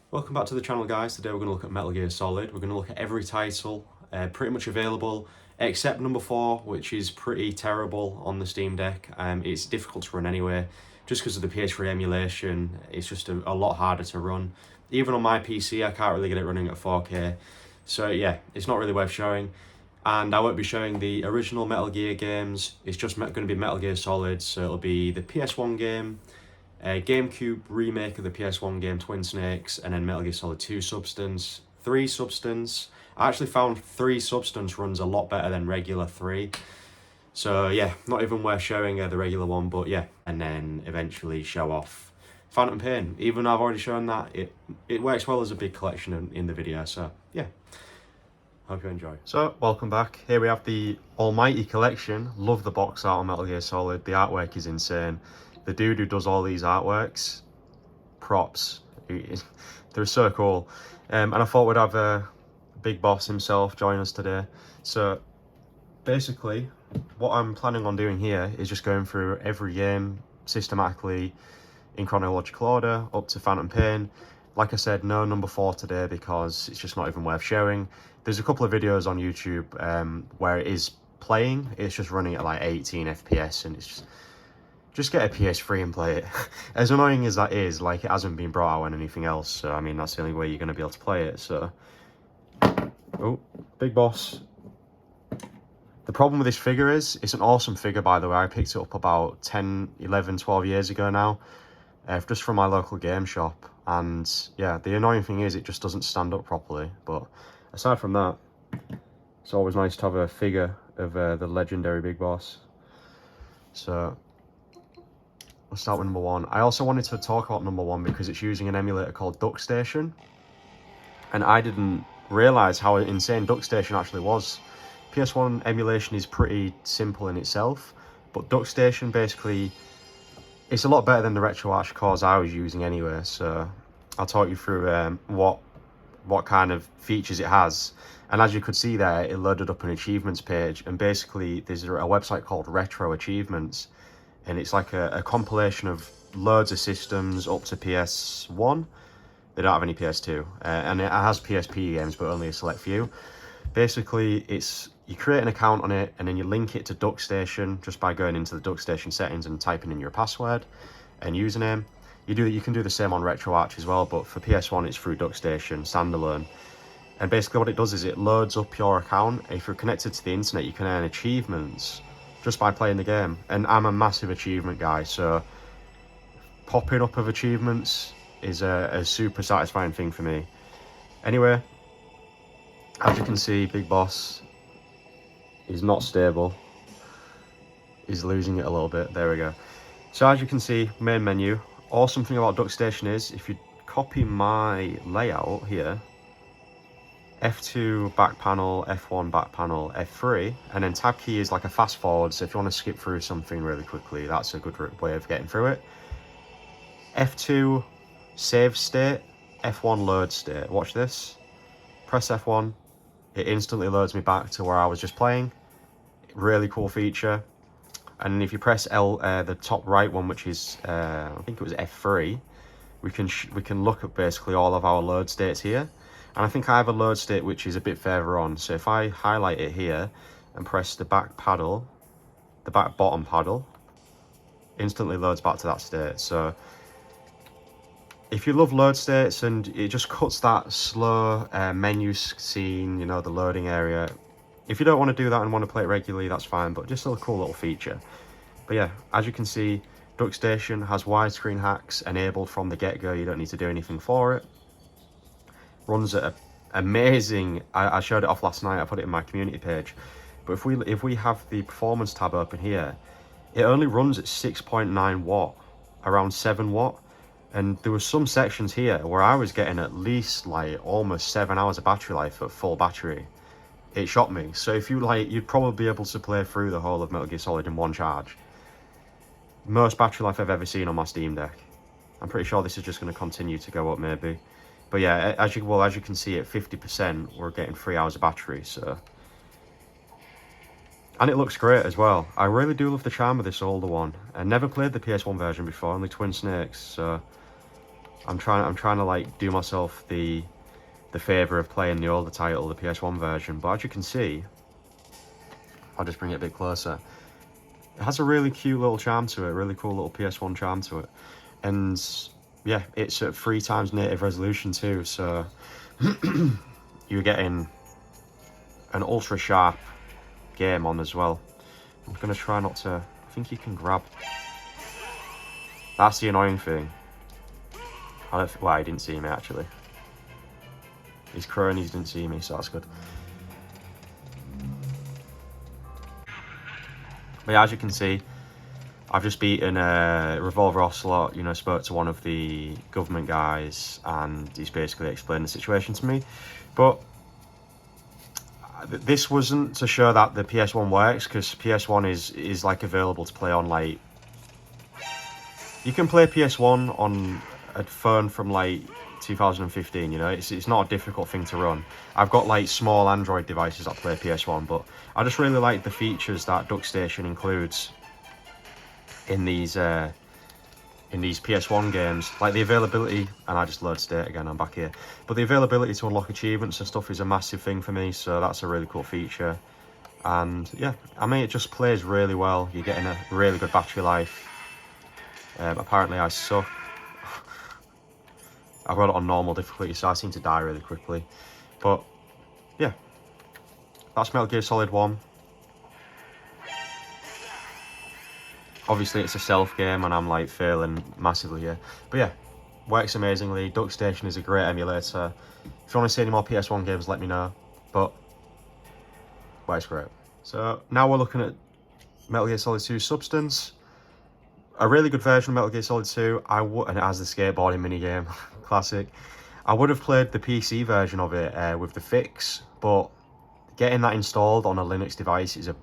Welcome back to the channel, guys. Today we're going to look at Metal Gear Solid. We're going to look at every title pretty much available except number 4, which is pretty terrible on the Steam Deck. It's difficult to run anyway, just because of the PS3 emulation. It's just a lot harder to run. Even on my PC, I can't really get it running at 4K. So yeah, it's not really worth showing. And I won't be showing the original Metal Gear games. It's just going to be Metal Gear Solid, so it'll be the PS1 game, a GameCube remake of the PS1 game Twin Snakes, and then Metal Gear Solid 2 Substance, 3 Substance. I actually found 3 Substance runs a lot better than regular 3. So yeah, not even worth showing the regular one, but yeah. And then eventually show off Phantom Pain. Even though I've already shown that, it works well as a big collection in the video, so yeah. Hope you enjoy. So, welcome back. Here we have the Almighty Collection. Love the box art on Metal Gear Solid. The artwork is insane. The dude who does all these artworks, props. They're so cool. And I thought we'd have Big Boss himself join us today. So, basically, what I'm planning on doing here is just going through every game systematically in chronological order up to Phantom Pain. Like I said, no number 4 today because it's just not even worth showing. There's a couple of videos on YouTube where it is playing. It's just running at like 18 FPS and it's just get a PS3 and play it. As annoying as that is, like, it hasn't been brought out on anything else. So, I mean, that's the only way you're going to be able to play it. So, oh, Big Boss. The problem with this figure is, it's an awesome figure, by the way. I picked it up about 10, 11, 12 years ago now. Just from my local game shop. And yeah, the annoying thing is it just doesn't stand up properly. But aside from that, it's always nice to have a figure of the legendary Big Boss. So let's start with number 1. I also wanted to talk about number 1 because it's using an emulator called DuckStation. And I didn't realise how insane DuckStation actually was. PS1 emulation is pretty simple in itself. But DuckStation basically, it's a lot better than the RetroArch cores I was using anyway, so I'll talk you through what kind of features it has. And as you could see there, it loaded up an achievements page, and basically there's a website called Retro Achievements, and it's like a compilation of loads of systems up to PS1. They don't have any PS2, and it has PSP games, but only a select few. Basically, you create an account on it and then you link it to DuckStation just by going into the DuckStation settings and typing in your password and username. You can do the same on RetroArch as well, but for PS1 it's through DuckStation standalone. And basically what it does is it loads up your account. If you're connected to the internet, you can earn achievements just by playing the game. And I'm a massive achievement guy, so popping up of achievements is a super satisfying thing for me. Anyway, as you can see, Big Boss is not stable. He's losing it a little bit. There we go. So as you can see, main menu. Awesome thing about DuckStation is, if you copy my layout here, F2 back panel, F1 back panel, F3, and then tab key is like a fast forward, so if you want to skip through something really quickly, that's a good way of getting through it. F2 save state, F1 load state. Watch this. Press F1. It instantly loads me back to where I was just playing. Really cool feature. And then if you press L, the top right one, which is I think it was F3, we can look at basically all of our load states here. And I think I have a load state which is a bit further on. So if I highlight it here and press the back paddle, the back bottom paddle, instantly loads back to that state. So if you love load states and it just cuts that slow menu scene, you know, the loading area. If you don't want to do that and want to play it regularly, that's fine, but just a cool little feature. But yeah, as you can see, DuckStation has widescreen hacks enabled from the get-go. You don't need to do anything for it. Runs at amazing. I showed it off last night. I put it in my community page. But if we have the performance tab open here, it only runs at 6.9 watt, around 7 watt. And there were some sections here where I was getting at least like almost 7 hours of battery life at full battery. It shocked me. So if you like, you'd probably be able to play through the whole of Metal Gear Solid in one charge. Most battery life I've ever seen on my Steam Deck. I'm pretty sure this is just going to continue to go up maybe. But yeah, as you can see, at 50%, we're getting 3 hours of battery, so. And it looks great as well. I really do love the charm of this older one. I never played the PS1 version before, only Twin Snakes, so I'm trying to like do myself the favour of playing the older title, the PS1 version, but as you can see, I'll just bring it a bit closer. It has a really cute little charm to it, really cool little PS1 charm to it. And yeah, it's at 3 times native resolution too, so you're getting an ultra sharp game on as well. I'm gonna try not to, I think you can grab. That's the annoying thing. I don't, well, he didn't see me actually. His cronies didn't see me, so that's good. But yeah, as you can see, I've just beaten a Revolver Ocelot, you know, spoke to one of the government guys, and he's basically explained the situation to me. But this wasn't to show that the PS1 works, because PS1 is like available to play on, like, you can play PS1 on a phone from like 2015, you know, it's not a difficult thing to run. I've got like small Android devices that play PS1, but I just really like the features that DuckStation includes in these PS1 games, like the availability, and I just load state again, I'm back here, but the availability to unlock achievements and stuff is a massive thing for me, so that's a really cool feature. And yeah, I mean, it just plays really well. You're getting a really good battery life. Apparently I suck. I've got it on normal difficulty, so I seem to die really quickly. But yeah, that's Metal Gear Solid 1. Obviously it's a stealth game and I'm like failing massively here. But yeah, works amazingly. DuckStation is a great emulator. If you want to see any more PS1 games, let me know. But works great. So now we're looking at Metal Gear Solid 2 Substance. A really good version of Metal Gear Solid 2. And it has the skateboarding minigame. Classic. I would have played the PC version of it with the fix, but getting that installed on a Linux device is a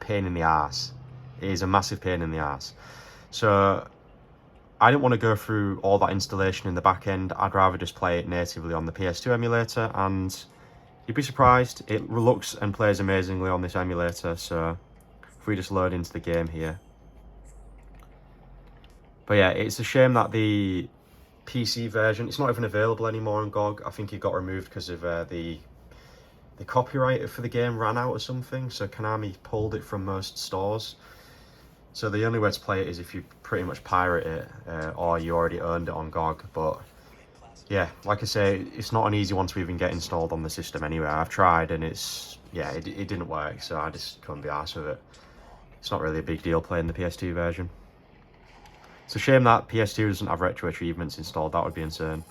pain in the ass. It is a massive pain in the ass. So I didn't want to go through all that installation in the back end. I'd rather just play it natively on the PS2 emulator, and you'd be surprised. It looks and plays amazingly on this emulator. So if we just load into the game here. But yeah, it's a shame that the PC version, it's not even available anymore on GOG. I think it got removed because of the copyright for the game ran out or something, so Konami pulled it from most stores. So the only way to play it is if you pretty much pirate it, or you already owned it on GOG. But yeah, like I say, it's not an easy one to even get installed on the system anyway. I've tried and it's, yeah, it didn't work, so I just couldn't be arsed with it. It's not really a big deal playing the PS2 version. It's a shame that PS2 doesn't have retro achievements installed. That would be insane.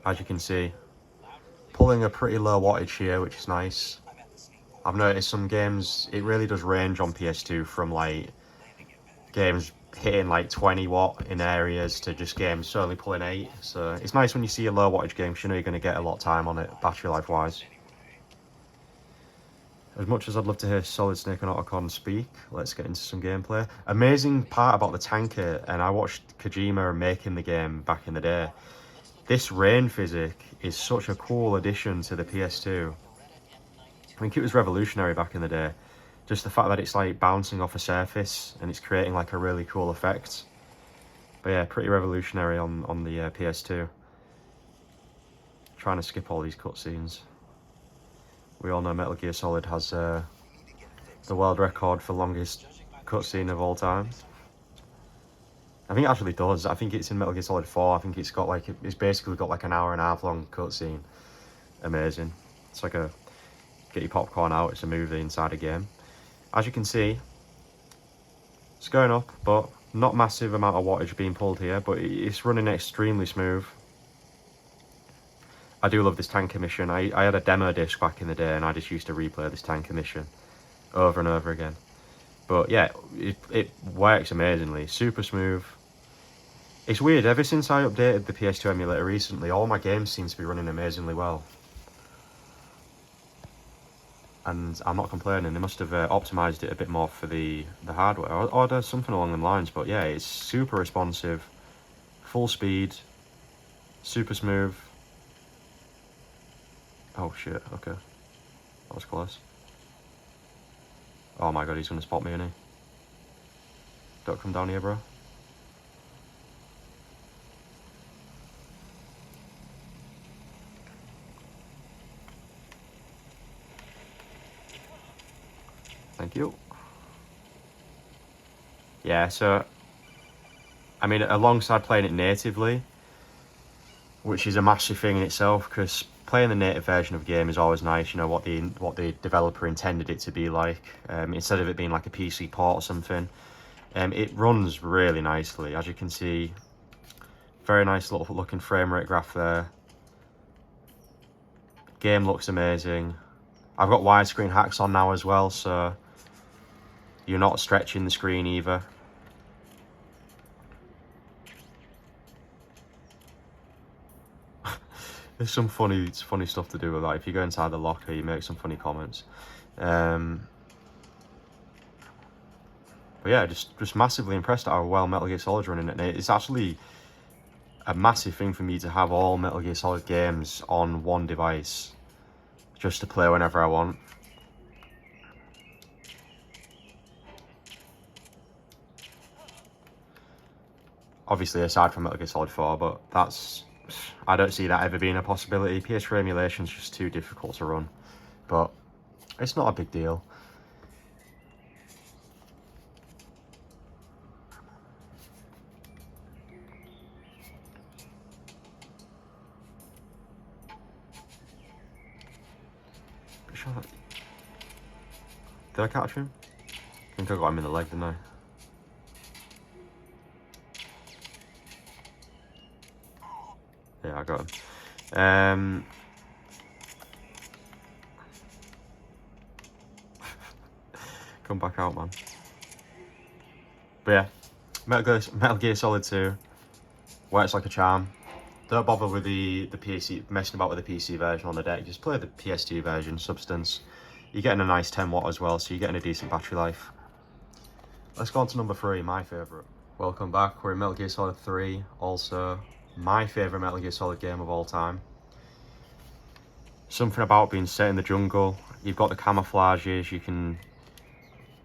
As you can see, pulling a pretty low wattage here, which is nice. I've noticed some games, it really does range on PS2 from like games hitting like 20 watt in areas to just games only pulling 8. So it's nice when you see a low wattage game, because you know you're going to get a lot of time on it, battery life wise. As much as I'd love to hear Solid Snake and Otacon speak, let's get into some gameplay. Amazing part about the tanker, and I watched Kojima making the game back in the day. This rain physic is such a cool addition to the PS2. I think it was revolutionary back in the day. Just the fact that it's like bouncing off a surface and it's creating like a really cool effect. But yeah, pretty revolutionary on the PS2. Trying to skip all these cutscenes. We all know Metal Gear Solid has the world record for longest cutscene of all time. I think it actually does. I think it's in Metal Gear Solid 4. I think it's got like, it's basically got like an hour-and-a-half long cutscene. Amazing. It's like a, get your popcorn out, it's a movie inside a game. As you can see, it's going up, but not massive amount of wattage being pulled here, but it's running extremely smooth. I do love this tanker mission. I had a demo disc back in the day, and I just used to replay this tanker mission over and over again. But yeah, it works amazingly, super smooth. It's weird, ever since I updated the PS2 emulator recently, all my games seem to be running amazingly well. And I'm not complaining, they must have optimised it a bit more for the hardware, or there's something along the lines. But yeah, it's super responsive, full speed, super smooth. Oh shit, okay. That was close. Oh my god, he's gonna spot me, isn't he? Don't come down here, bro. Thank you. Yeah, so I mean, alongside playing it natively, which is a massive thing in itself, because playing the native version of a game is always nice. You know what the developer intended it to be like, instead of it being like a PC port or something. It runs really nicely, as you can see. Very nice little looking frame rate graph there. Game looks amazing. I've got widescreen hacks on now as well, so you're not stretching the screen either. There's some funny stuff to do with that. If you go inside the locker, you make some funny comments. But yeah, just massively impressed at how well Metal Gear Solid's running, and it's actually a massive thing for me to have all Metal Gear Solid games on one device, just to play whenever I want. Obviously, aside from Metal Gear Solid 4, but I don't see that ever being a possibility. PS3 emulation's just too difficult to run, but it's not a big deal. Did I catch him? I think I got him in the leg, didn't I? Yeah, I got him. Come back out, man. But yeah, Metal Gear Solid 2 works like a charm. Don't bother with the PC, messing about with the PC version on the deck. Just play the PS2 version, Substance. You're getting a nice 10 watt as well, so you're getting a decent battery life. Let's go on to number 3, my favourite. Welcome back, we're in Metal Gear Solid 3, also my favourite Metal Gear Solid game of all time. Something about being set in the jungle. You've got the camouflages, you can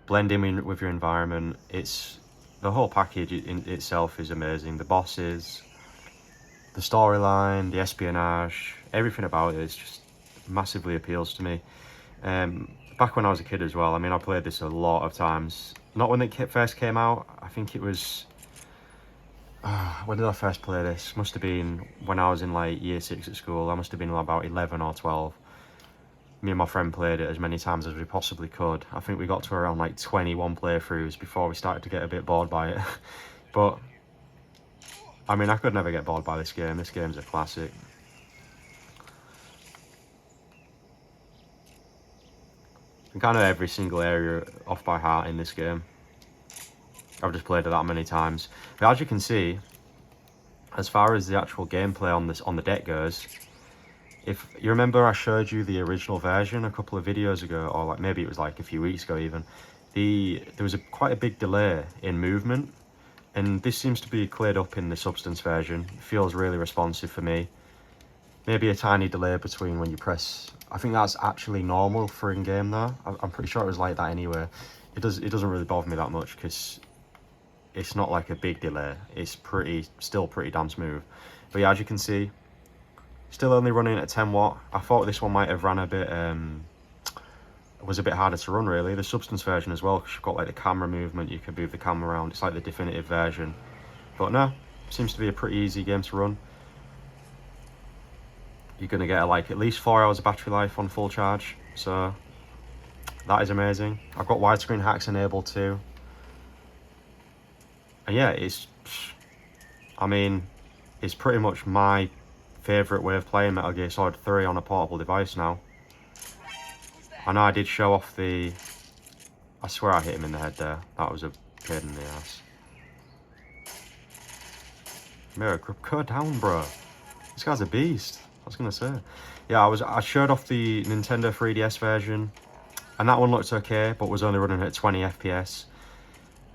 blend in with your environment. The whole package in itself is amazing. The bosses, the storyline, the espionage, everything about it is just massively appeals to me. Back when I was a kid as well, I mean, I played this a lot of times. Not when it first came out. I think it was... when did I first play this? Must have been when I was in like year 6 at school. I must have been about 11 or 12. Me and my friend played it as many times as we possibly could. I think we got to around like 21 playthroughs before we started to get a bit bored by it. But, I mean, I could never get bored by this game. This game's a classic. I kind of every single area off by heart in this game. I've just played it that many times. But as you can see, as far as the actual gameplay on the deck goes, if you remember, I showed you the original version a couple of videos ago, or like maybe it was like a few weeks ago even. There was quite a big delay in movement, and this seems to be cleared up in the Substance version. It feels really responsive for me. Maybe a tiny delay between when you press. I think that's actually normal for in-game though. I'm pretty sure it was like that anyway. It doesn't really bother me that much because it's not like a big delay. It's still pretty damn smooth. But yeah, as you can see, still only running at 10 watt. I thought this one might have ran a bit, was a bit harder to run really. The Substance version as well, because you've got like the camera movement, you can move the camera around. It's like the definitive version. But no, seems to be a pretty easy game to run. You're going to get like at least 4 hours of battery life on full charge. So that is amazing. I've got widescreen hacks enabled too. And yeah, it's pretty much my favourite way of playing Metal Gear Solid 3 on a portable device now. I know I did show off I swear I hit him in the head there. That was a pain in the ass. Mirror, go down, bro. This guy's a beast. I was gonna say. Yeah, I showed off the Nintendo 3DS version, and that one looked okay, but was only running at 20 FPS.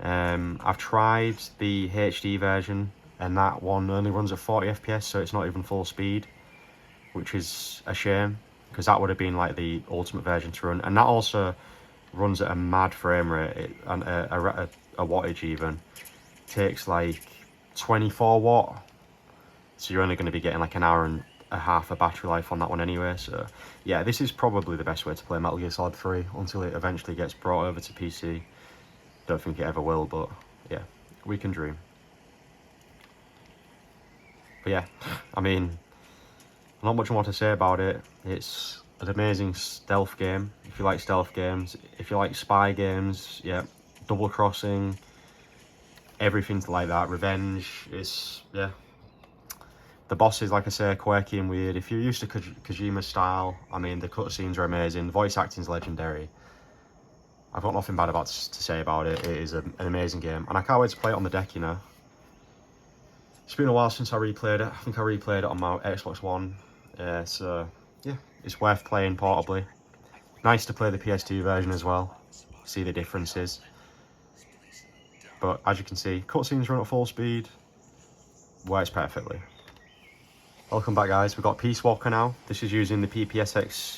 I've tried the HD version, and that one only runs at 40 FPS, so it's not even full speed, which is a shame, because that would have been like the ultimate version to run. And that also runs at a mad frame rate, and a wattage even. Takes like 24 watt, so you're only going to be getting like an hour a half a battery life on that one anyway. So yeah, this is probably the best way to play Metal Gear Solid 3 until it eventually gets brought over to PC. Don't think it ever will, but yeah, we can dream. But yeah, I mean, not much more to say about it. It's an amazing stealth game. If you like stealth games, if you like spy games, yeah, Double Crossing, everything like that, Revenge, it's, yeah. The bosses, like I say, quirky and weird. If you're used to Kojima style, I mean, the cutscenes are amazing. The voice acting's legendary. I've got nothing bad to say about it. It is an amazing game, and I can't wait to play it on the deck, you know. It's been a while since I replayed it. I think I replayed it on my Xbox One. So, yeah, it's worth playing portably. Nice to play the PS2 version as well. See the differences. But as you can see, cutscenes run at full speed. Works perfectly. Welcome back, guys. We've got Peace Walker now. This is using the PPSSPP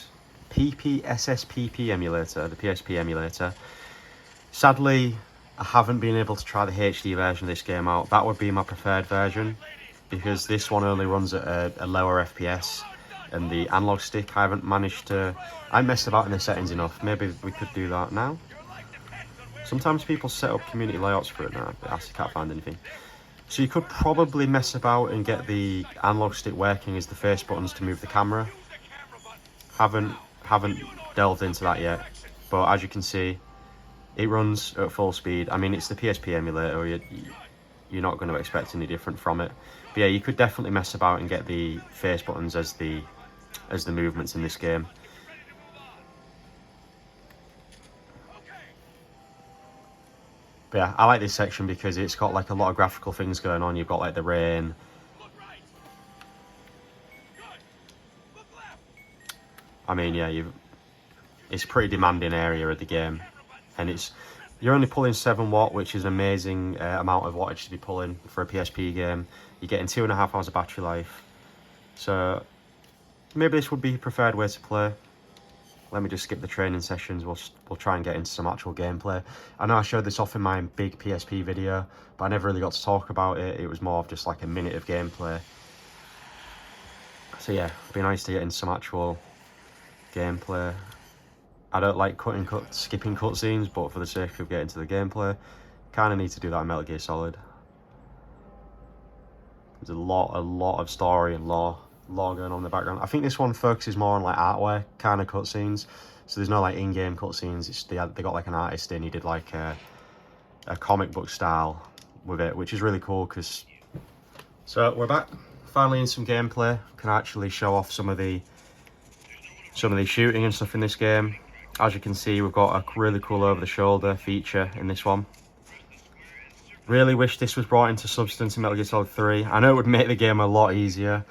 emulator, the PSP emulator. Sadly, I haven't been able to try the HD version of this game out. That would be my preferred version, because this one only runs at a lower FPS, and the analog stick I haven't managed to... I messed about in the settings enough. Maybe we could do that now. Sometimes people set up community layouts for it now, but I can't find anything. So you could probably mess about and get the analog stick working as the face buttons to move the camera. Haven't delved into that yet, but as you can see, it runs at full speed. I mean, it's the PSP emulator, you're not going to expect any different from it. But yeah, you could definitely mess about and get the face buttons as the movements in this game. But yeah, I like this section because it's got like a lot of graphical things going on. You've got like the rain. I mean, yeah, it's a pretty demanding area of the game, and you're only pulling 7 watt, which is an amazing amount of wattage to be pulling for a PSP game. You're getting 2.5 hours of battery life, so maybe this would be a preferred way to play. Let me just skip the training sessions. We'll try and get into some actual gameplay. I know I showed this off in my big PSP video, but I never really got to talk about it. It was more of just like a minute of gameplay. So yeah, it'd be nice to get into some actual gameplay. I don't like skipping cutscenes, but for the sake of getting to the gameplay, kind of need to do that in Metal Gear Solid. There's a lot of story and lore going on in the background. I think this one focuses more on like artwork kind of cutscenes, so there's no like in-game cutscenes. They got like an artist in, he did like a comic book style with it, which is really cool. Because so we're back finally in some gameplay. Can actually show off some of the shooting and stuff in this game. As you can see, we've got a really cool over-the-shoulder feature in this one. Really wish this was brought into Subsistance in Metal Gear Solid 3. I know it would make the game a lot easier,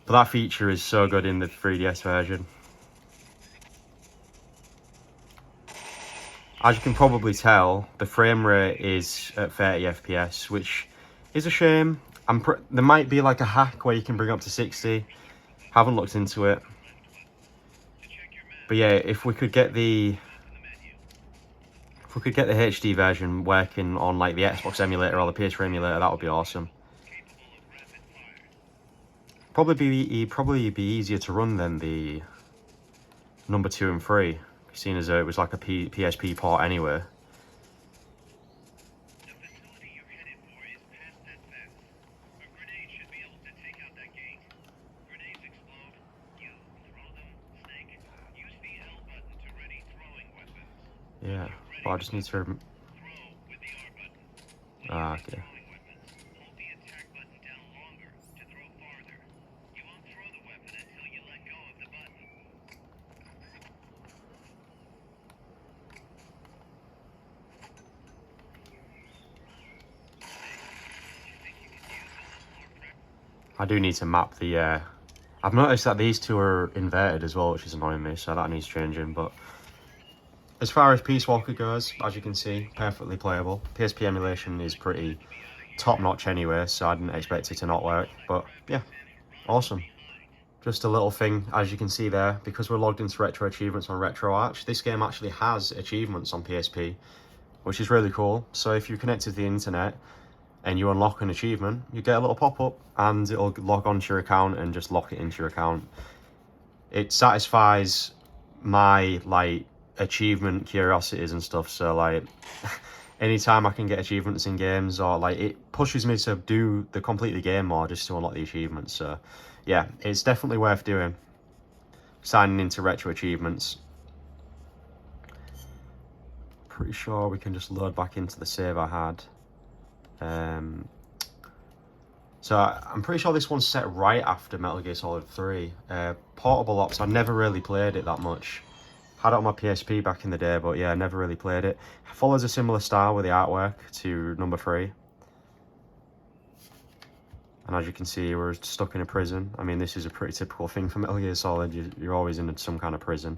but that feature is so good in the 3DS version. As you can probably tell, the frame rate is at 30 FPS, which is a shame. There might be like a hack where you can bring up to 60. Haven't looked into it. But yeah, if we could get the HD version working on like the Xbox emulator or the PS3 emulator, that would be awesome. Probably be easier to run than the number 2 and 3, seeing as though it was like a PSP port anyway. Yeah, well, I just need to... okay. I do need to map the... I've noticed that these two are inverted as well, which is annoying me, so that needs changing, but... As far as Peace Walker goes, as you can see, perfectly playable. PSP emulation is pretty top-notch anyway, so I didn't expect it to not work. But yeah, awesome. Just a little thing, as you can see there, because we're logged into Retro Achievements on RetroArch, this game actually has achievements on PSP, which is really cool. So if you're connected to the internet, and you unlock an achievement, you get a little pop-up and it'll log onto your account and just lock it into your account. It satisfies my like achievement curiosities and stuff, so like anytime I can get achievements in games, or like it pushes me to do the complete the game more just to unlock the achievements. So yeah, it's definitely worth doing, signing into retro achievements. Pretty sure we can just load back into the save I had. So I'm pretty sure this one's set right after Metal Gear Solid 3. Portable Ops, I never really played it that much. Had it on my PSP back in the day, but yeah, I never really played it. It follows a similar style with the artwork to number 3. And as you can see, we're stuck in a prison. I mean, this is a pretty typical thing for Metal Gear Solid. You're always in some kind of prison.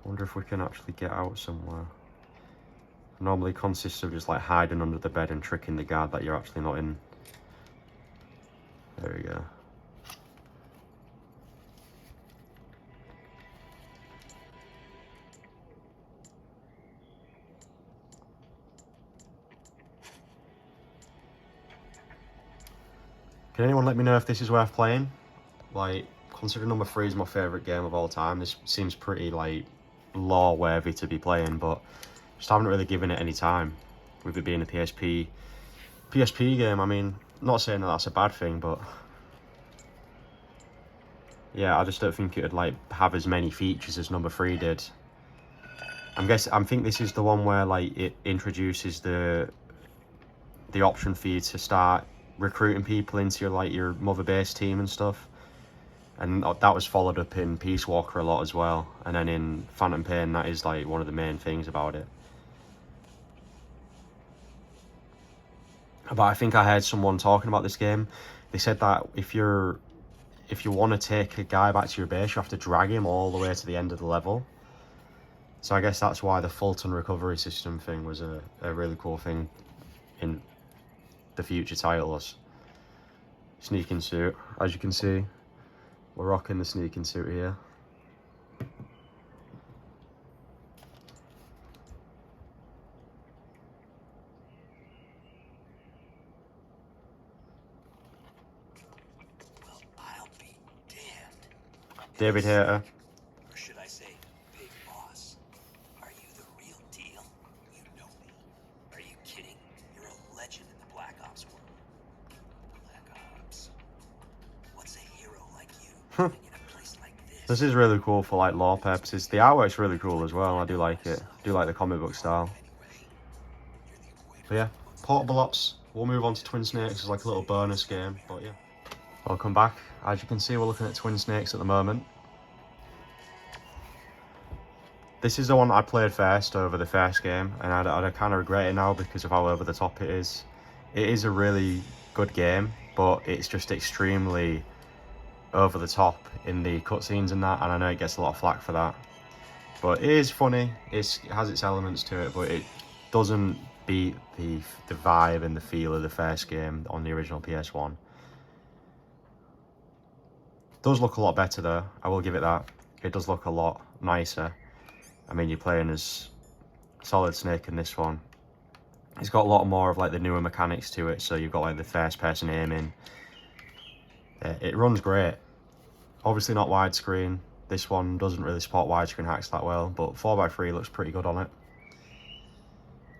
Wonder if we can actually get out somewhere. Normally consists of just like hiding under the bed and tricking the guard that you're actually not in. There we go. Can anyone let me know if this is worth playing? Like, considering number 3 is my favourite game of all time, this seems pretty like lore worthy to be playing, but just haven't really given it any time with it being a PSP game. I mean, not saying that that's a bad thing, but yeah, I just don't think it would like have as many features as number 3 did. I think this is the one where like it introduces the option for you to start recruiting people into your mother base team and stuff. And that was followed up in Peace Walker a lot as well. And then in Phantom Pain, that is like one of the main things about it. But I think I heard someone talking about this game. They said that if you want to take a guy back to your base, you have to drag him all the way to the end of the level. So I guess that's why the Fulton recovery system thing was a really cool thing in the future titles. Sneaking suit, as you can see. We're rocking the sneaking suit here. Well, I'll be damned. David Hayter. Or should I say, Big Boss? Are you the real deal? You know me. Are you kidding? You're a legend in the Black Ops world. Black Ops. What's a hero like you? In a place like this? This is really cool for like lore purposes. The artwork's really cool as well. I do like it. I do like the comic book style. But yeah, Portable Ops. We'll move on to Twin Snakes as like a little bonus game. But yeah, welcome back. As you can see, we're looking at Twin Snakes at the moment. This is the one I played first over the first game, and I kind of regret it now because of how over the top it is. It is a really good game, but it's just extremely over the top in the cutscenes and that, and I know it gets a lot of flack for that. But it is funny, it has its elements to it, but it doesn't beat the vibe and the feel of the first game on the original PS1. It does look a lot better though, I will give it that. It does look a lot nicer. I mean, you're playing as Solid Snake in this one. It's got a lot more of like the newer mechanics to it, so you've got like the first person aiming. It runs great. Obviously not widescreen. This one doesn't really support widescreen hacks that well, but 4x3 looks pretty good on it.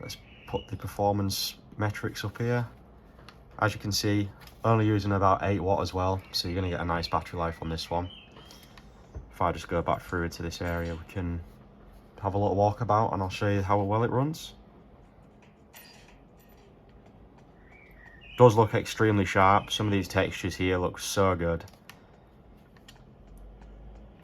Let's put the performance metrics up here. As you can see, only using about 8 watt as well, so you're going to get a nice battery life on this one. If I just go back through into this area, we can have a little walkabout and I'll show you how well it runs. Does look extremely sharp. Some of these textures here look so good.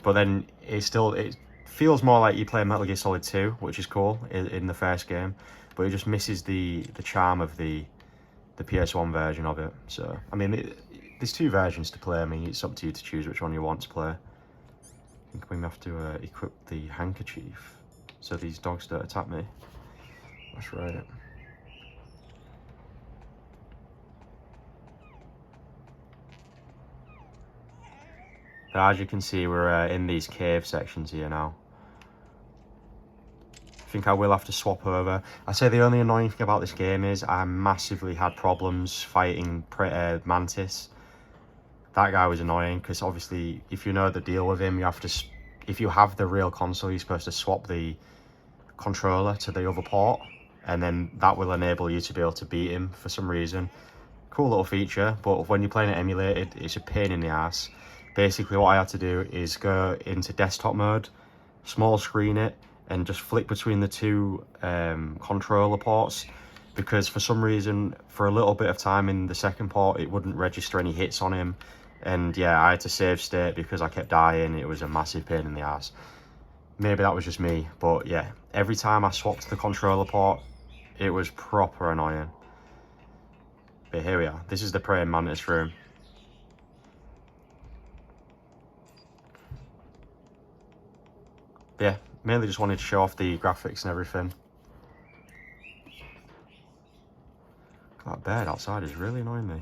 But then it feels more like you play Metal Gear Solid 2, which is cool in the first game, but it just misses the charm of the PS1 version of it. So I mean, there's 2 versions to play. I mean, it's up to you to choose which one you want to play. I think we have to equip the handkerchief so these dogs don't attack me. That's right. As you can see, we're in these cave sections here now. think I will have to swap over. I say the only annoying thing about this game is I massively had problems fighting Mantis. That guy was annoying because obviously if you know the deal with him, you have to, if you have the real console, you're supposed to swap the controller to the other port, and then that will enable you to be able to beat him for some reason. Cool little feature, but when you're playing it emulated, it's a pain in the ass. Basically what I had to do is go into desktop mode, small screen it, and just flick between the two controller ports, because for some reason, for a little bit of time in the second port, it wouldn't register any hits on him. And yeah, I had to save state because I kept dying. It was a massive pain in the ass. Maybe that was just me, but yeah, every time I swapped the controller port, it was proper annoying. But here we are. This is the praying mantis room. But yeah, mainly just wanted to show off the graphics and everything. That bird outside is really annoying me.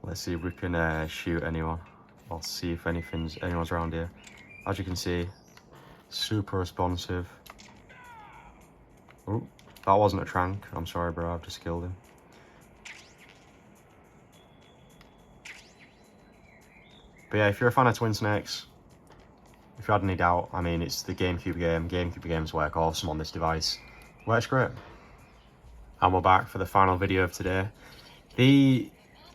Let's see if we can shoot anyone. I'll see if anyone's around here. As you can see, super responsive. Oh, that wasn't a trank. I'm sorry, bro. I've just killed him. But yeah, if you're a fan of Twin Snakes, if you had any doubt, I mean, it's the GameCube game. GameCube games work awesome on this device. Works great. And we're back for the final video of today. The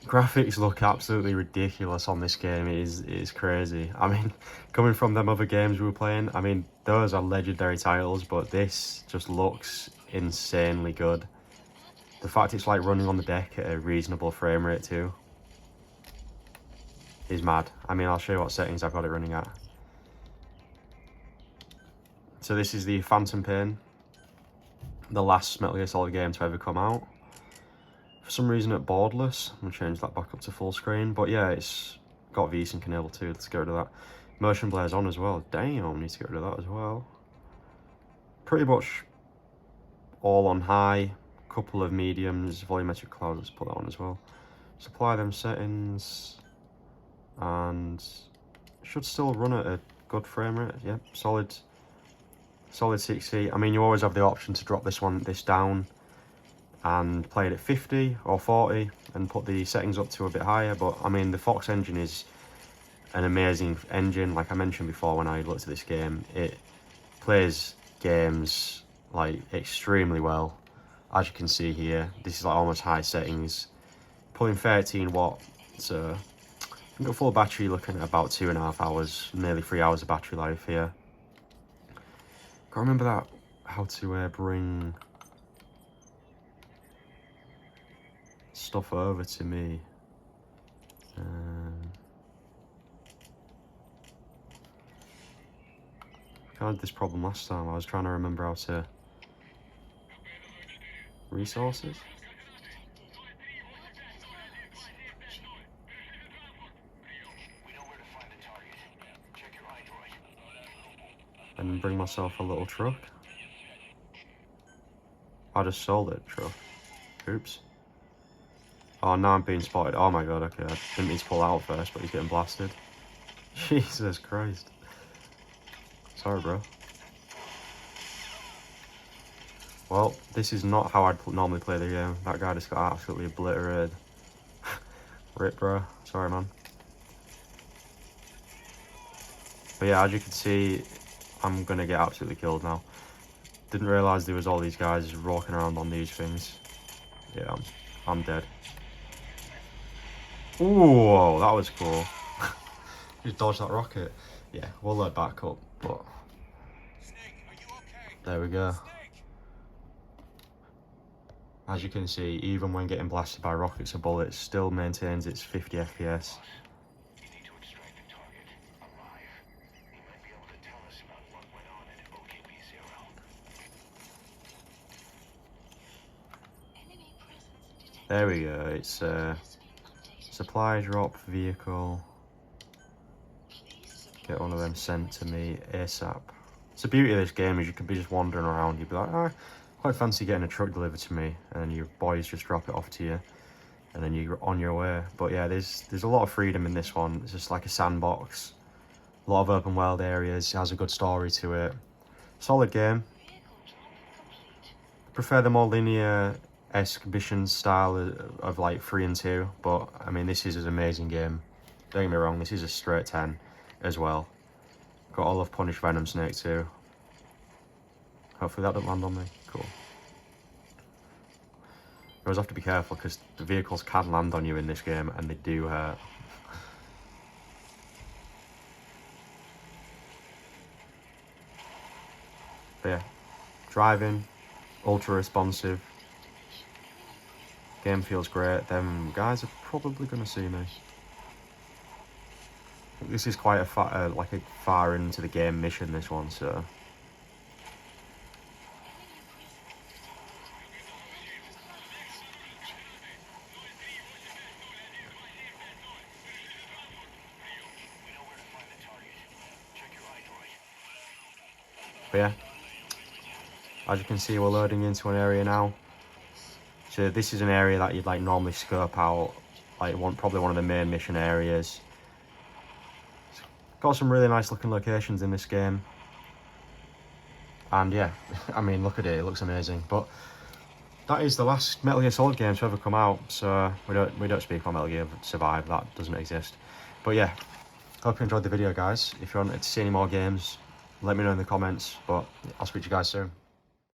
graphics look absolutely ridiculous on this game. It is crazy. I mean, coming from them other games we were playing, I mean, those are legendary titles, but this just looks insanely good. The fact it's like running on the deck at a reasonable frame rate too is mad. I mean, I'll show you what settings I've got it running at. So this is the Phantom Pain, the last Metal Gear Solid game to ever come out. For some reason it borderless. I'm going to change that back up to full screen. But yeah, it's got VSync enabled too. Let's get rid of that. Motion blur's on as well. Damn, need to get rid of that as well. Pretty much all on high. Couple of mediums. Volumetric cloud, let's put that on as well. Supply them settings. And should still run at a good frame rate. Yep, solid 60. I mean, you always have the option to drop this down and play it at 50 or 40 and put the settings up to a bit higher. But I mean, the Fox engine is an amazing engine. Like I mentioned before when I looked at this game, it plays games like extremely well. As you can see here, this is like almost high settings, pulling 13 watt. So I think a full battery, looking at about 2.5 hours, nearly 3 hours of battery life here. Can't remember that, how to bring stuff over to me. I had this problem last time. I was trying to remember how to resources. And bring myself a little truck. I just sold it, truck. Oops. Oh, now I'm being spotted. Oh my god, okay. I didn't mean to pull out first, but he's getting blasted. Jesus Christ. Sorry, bro. Well, this is not how I'd normally play the game. That guy just got absolutely obliterated. Rip, bro. Sorry, man. But yeah, as you can see, I'm gonna get absolutely killed now. Didn't realise there was all these guys walking around on these things. Yeah, I'm dead. Ooh, that was cool. Just dodged that rocket. Yeah, we'll load back up, but there we go. As you can see, even when getting blasted by rockets or bullets, still maintains its 50 FPS. There we go, it's supply drop vehicle. Get one of them sent to me ASAP. It's the beauty of this game is you can be just wandering around, you'd be like, oh, quite fancy getting a truck delivered to me, and your boys just drop it off to you, and then you're on your way. But yeah, there's a lot of freedom in this one. It's just like a sandbox. A lot of open world areas, it has a good story to it. Solid game. Prefer the more linear-esque mission style of like 3 and 2, but I mean this is an amazing game. Don't get me wrong, this is a straight 10 as well. Got all of Punish Venom Snake too. Hopefully that doesn't land on me. Cool. You always have to be careful because the vehicles can land on you in this game and they do hurt. But yeah, driving, ultra responsive. Game feels great. Them guys are probably going to see me. I think this is quite a far into the game mission, this one, so. But yeah, as you can see, we're loading into an area now. So this is an area that you'd like normally scope out, like probably one of the main mission areas. It's got some really nice looking locations in this game. And yeah, I mean, look at it, it looks amazing. But that is the last Metal Gear Solid game to ever come out, so we don't speak about Metal Gear Survive, that doesn't exist. But yeah, hope you enjoyed the video, guys. If you wanted to see any more games, let me know in the comments, but I'll speak to you guys soon.